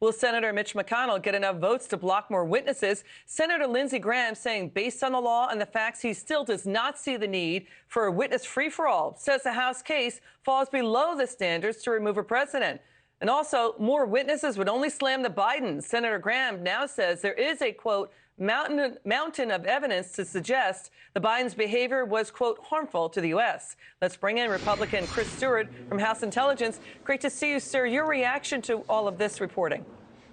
Will Senator Mitch McConnell get enough votes to block more witnesses? Senator Lindsey Graham saying based on the law and the facts, he still does not see the need for a witness free-for-all. Says the House case falls below the standards to remove a president. And also, more witnesses would only slam the Bidens. Senator Graham now says there is a, quote, mountain of evidence to suggest the Bidens' behavior was, quote, harmful to the U.S. Let's bring in Republican Chris Stewart from House Intelligence. Great to see you, sir. Your reaction to all of this reporting?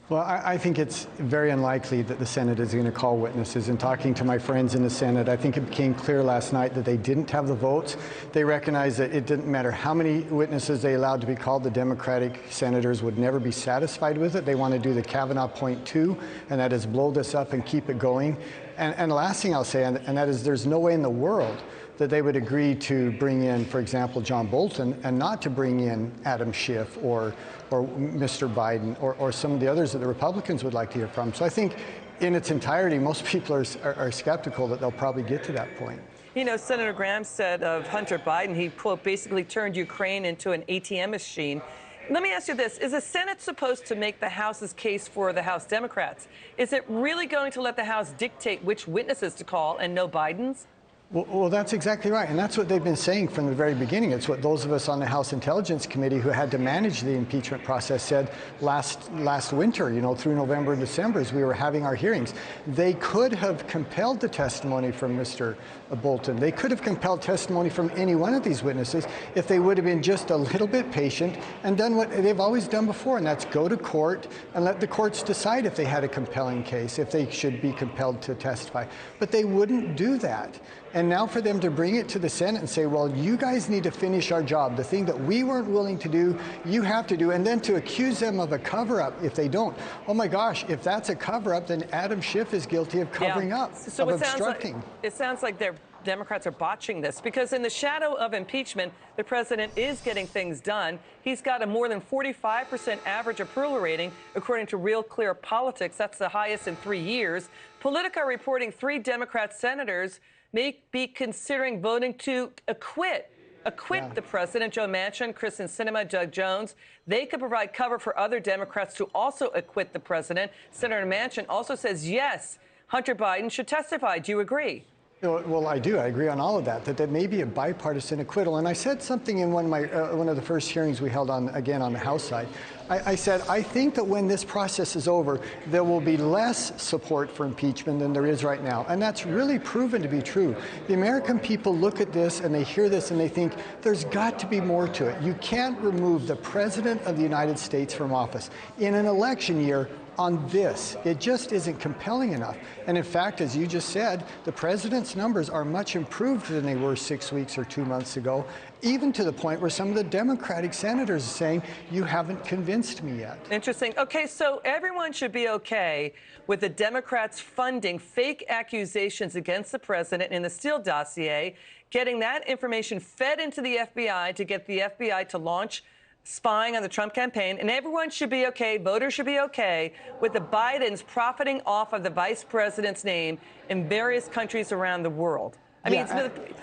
Well, I think it's very unlikely that the Senate is going to call witnesses. And talking to my friends in the Senate, I think it became clear last night that they didn't have the votes. They recognized that it didn't matter how many witnesses they allowed to be called. The Democratic senators would never be satisfied with it. They want to do the Kavanaugh point two, and that is blow this up and keep it going. And the last thing I'll say, and that is there's no way in the world that they would agree to bring in, for example, John Bolton, and not to bring in Adam Schiff or Mr. Biden or some of the others that the Republicans would like to hear from. So I think in its entirety, most people are skeptical that they'll probably get to that point. You know, Senator Graham said of Hunter Biden, he, quote, basically turned Ukraine into an ATM machine. Let me ask you this. Is the Senate supposed to make the House's case for the House Democrats? Is it really going to let the House dictate which witnesses to call and no Bidens? Well, that's exactly right. And that's what they've been saying from the very beginning. It's what those of us on the House Intelligence Committee who had to manage the impeachment process said last winter, you know, through November and December as we were having our hearings. They could have compelled the testimony from Mr. Bolton. They could have compelled testimony from any one of these witnesses if they would have been just a little bit patient and done what they've always done before, and that's go to court and let the courts decide if they had a compelling case, if they should be compelled to testify. But they wouldn't do that. And now for them to bring it to the Senate and say, well, you guys need to finish our job. The thing that we weren't willing to do, you have to do. And then to accuse them of a cover-up if they don't. Oh, my gosh, if that's a cover-up, then Adam Schiff is guilty of covering up, so of obstructing. It sounds like Democrats are botching this because in the shadow of impeachment, the president is getting things done. He's got a more than 45% average approval rating, according to Real Clear Politics. That's the highest in 3 years. Politico reporting 3 Democrat senators may be considering voting to acquit the president. Joe Manchin, Kristen Sinema, Doug Jones. They could provide cover for other Democrats to also acquit the president. Senator Manchin also says, yes, Hunter Biden should testify. Do you agree? Well, I do. I agree on all of that there may be a bipartisan acquittal. And I said something in one of the first hearings we held on the House side. I said, I think that when this process is over, there will be less support for impeachment than there is right now. And that's really proven to be true. The American people look at this and they hear this and they think there's got to be more to it. You can't remove the President of the United States from office in an election year on this. It just isn't compelling enough. And in fact, as you just said, the president's numbers are much improved than they were 6 weeks or 2 months ago, even to the point where some of the Democratic senators are saying, you haven't convinced me yet. Interesting. Okay, so everyone should be okay with the Democrats funding fake accusations against the president in the Steele dossier, getting that information fed into the FBI to get the FBI to launch spying on the Trump campaign, and everyone should be okay, voters should be okay with the Bidens profiting off of the vice president's name in various countries around the world. I mean,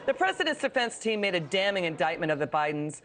the president's defense team made a damning indictment of the Bidens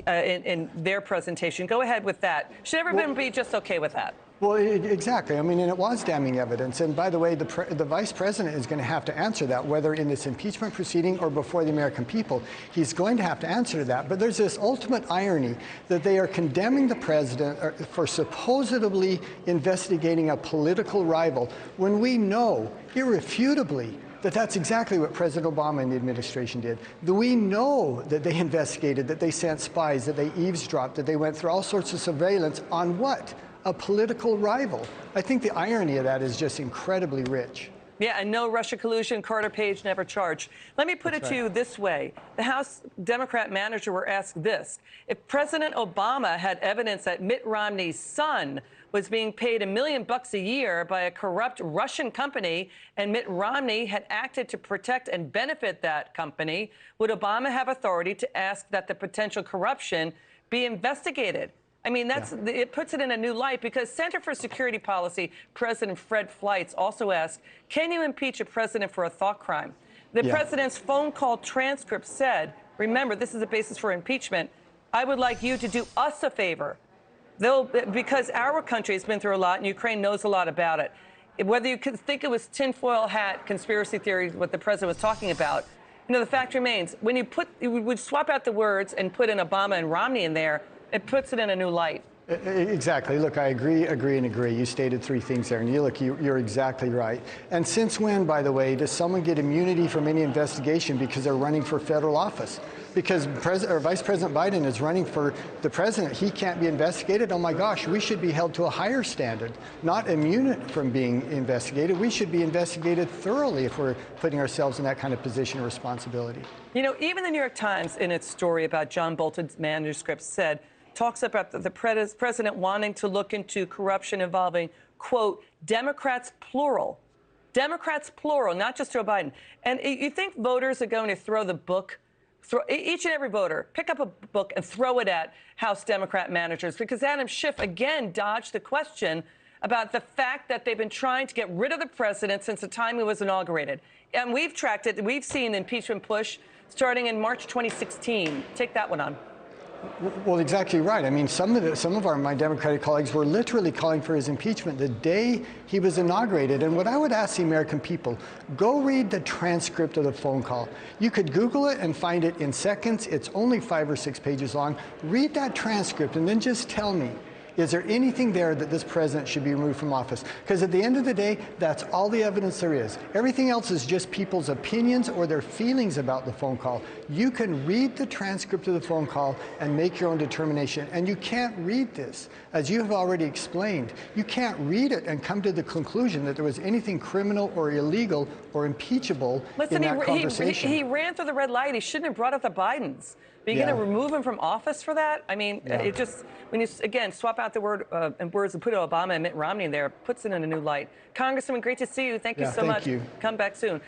in their presentation. Go ahead with that. Should everyone be just okay with that? Well, exactly. I mean, and it was damning evidence. And by the way, the vice president is going to have to answer that, whether in this impeachment proceeding or before the American people. He's going to have to answer that. But there's this ultimate irony that they are condemning the president for supposedly investigating a political rival when we know irrefutably that that's exactly what President Obama and the administration did. We know that they investigated, that they sent spies, that they eavesdropped, that they went through all sorts of surveillance on what? A political rival. I think the irony of that is just incredibly rich. Yeah, and no Russia collusion, Carter Page never charged. Let me put it to you this way. The House Democrat manager were asked this. If President Obama had evidence that Mitt Romney's son was being paid $1 million a year by a corrupt Russian company, and Mitt Romney had acted to protect and benefit that company, would Obama have authority to ask that the potential corruption be investigated? I mean, it puts it in a new light because Center for Security Policy President Fred Fleitz also asked, can you impeach a president for a thought crime? The president's phone call transcript said, remember, this is the basis for impeachment, I would like you to do us a favor. because our country has been through a lot and Ukraine knows a lot about it. Whether you could think it was tinfoil hat conspiracy theories, what the president was talking about, the fact remains, when you would swap out the words and put in Obama and Romney in there, it puts it in a new light. Exactly. Look, I agree. You stated three things there, and you're exactly right. And since when, by the way, does someone get immunity from any investigation because they're running for federal office? Because Vice President Biden is running for the president, he can't be investigated. Oh my gosh, we should be held to a higher standard, not immune from being investigated. We should be investigated thoroughly if we're putting ourselves in that kind of position of responsibility. Even the New York Times, in its story about John Bolton's manuscript, talks about the president wanting to look into corruption involving, quote, Democrats plural, not just Joe Biden. And you think voters are going to throw the book, each and every voter, pick up a book and throw it at House Democrat managers? Because Adam Schiff, again, dodged the question about the fact that they've been trying to get rid of the president since the time he was inaugurated. And we've tracked it. We've seen the impeachment push starting in March 2016. Take that one on. Well, exactly right. I mean, some of my Democratic colleagues were literally calling for his impeachment the day he was inaugurated. And what I would ask the American people, go read the transcript of the phone call. You could Google it and find it in seconds. It's only 5 or 6 pages long. Read that transcript and then just tell me, is there anything there that this president should be removed from office? Because at the end of the day, that's all the evidence there is. Everything else is just people's opinions or their feelings about the phone call. You can read the transcript of the phone call and make your own determination. And you can't read this, as you have already explained. You can't read it and come to the conclusion that there was anything criminal or illegal or impeachable in that conversation. He ran through the red light. He shouldn't have brought up the Bidens. Are you going to remove him from office for that? I mean, it just, when you, again, swap out the word and words and put Obama and Mitt Romney in there, puts it in a new light. Congressman, great to see you. Thank you so much. Thank you. Come back soon.